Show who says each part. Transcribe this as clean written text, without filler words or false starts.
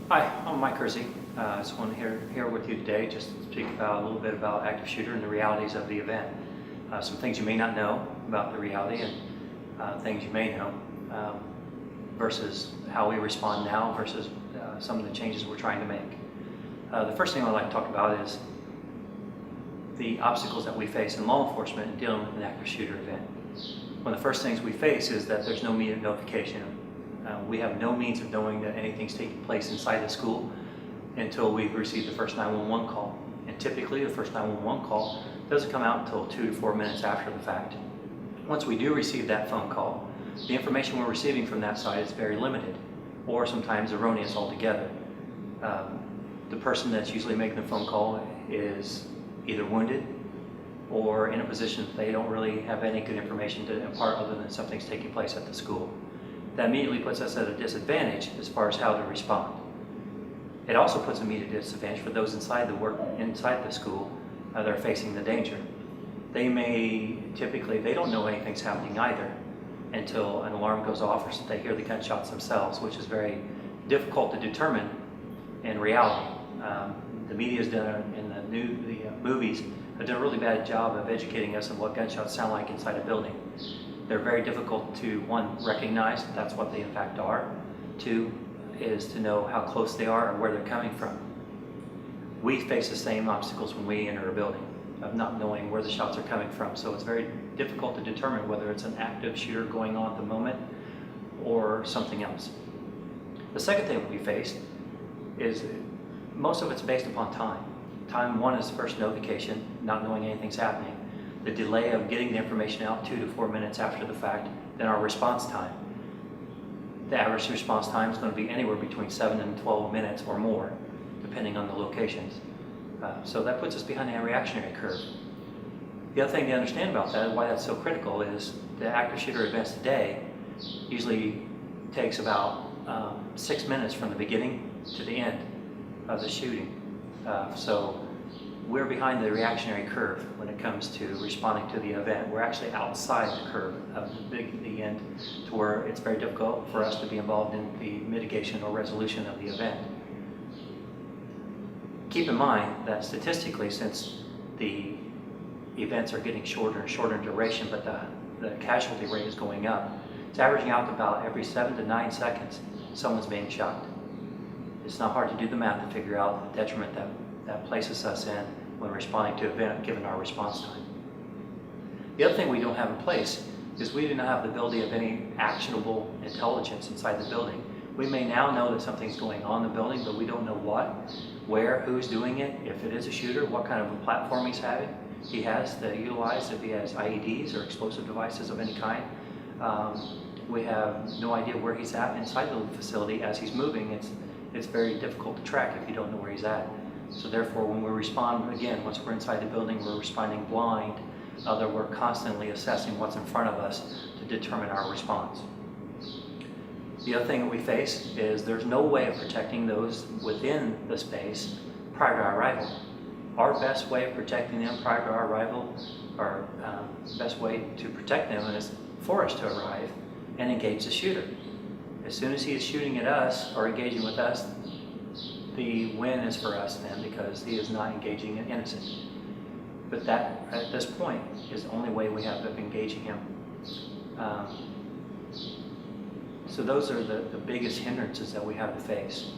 Speaker 1: Hi, I'm Mike Kersey. I just want to here with you today just to speak about a little bit about active shooter and the realities of the event. Some things you may not know about the reality and things you may know versus how we respond now versus some of the changes we're trying to make. The first thing I'd like to talk about is the obstacles that we face in law enforcement in dealing with an active shooter event. One of the first things we face is that there's no immediate notification. We have no means of knowing that anything's taking place inside the school until we've received the first 911 call. And typically the first 911 call doesn't come out until 2 to 4 minutes after the fact. Once we do receive that phone call, the information we're receiving from that side is very limited or sometimes erroneous altogether. The person that's usually making the phone call is either wounded or in a position that they don't really have any good information to impart other than something's taking place at the school. That immediately puts us at a disadvantage as far as how to respond. It also puts immediate disadvantage for those inside the school that are facing the danger. They don't know anything's happening either until an alarm goes off or they hear the gunshots themselves, which is very difficult to determine in reality. The media's done, and the movies have done a really bad job of educating us on what gunshots sound like inside a building. They're very difficult to, one, recognize that that's what they in fact are. Two, is to know how close they are or where they're coming from. We face the same obstacles when we enter a building of not knowing where the shots are coming from. So it's very difficult to determine whether it's an active shooter going on at the moment or something else. The second thing we face is most of it's based upon time. Time one is first notification, not knowing anything's happening. The delay of getting the information out 2 to 4 minutes after the fact, then our response time. The average response time is going to be anywhere between 7 and 12 minutes or more, depending on the locations. So that puts us behind the reactionary curve. The other thing to understand about that, why that's so critical, is the active shooter events today usually takes about 6 minutes from the beginning to the end of the shooting. So we're behind the reactionary curve when it comes to responding to the event. We're actually outside the curve of the end to where it's very difficult for us to be involved in the mitigation or resolution of the event. Keep in mind that statistically, since the events are getting shorter and shorter in duration, but the casualty rate is going up, it's averaging out to about every 7 to 9 seconds someone's being shot. It's not hard to do the math to figure out the detriment that places us in when responding to an event, given our response time. The other thing we don't have in place is we do not have the ability of any actionable intelligence inside the building. We may now know that something's going on in the building, but we don't know what, where, who's doing it, if it is a shooter, what kind of a platform he has to utilize, if he has IEDs or explosive devices of any kind. We have no idea where he's at inside the facility as he's moving. It's very difficult to track if you don't know where he's at. So therefore, when we respond, again, once we're inside the building, we're responding blind, that we're constantly assessing what's in front of us to determine our response. The other thing that we face is there's no way of protecting those within the space prior to our arrival. Our best way of protecting them prior to our arrival, our best way to protect them is for us to arrive and engage the shooter. As soon as he is shooting at us or engaging with us, the win is for us then, because he is not engaging an innocent. But that, at this point, is the only way we have of engaging him. So those are the biggest hindrances that we have to face.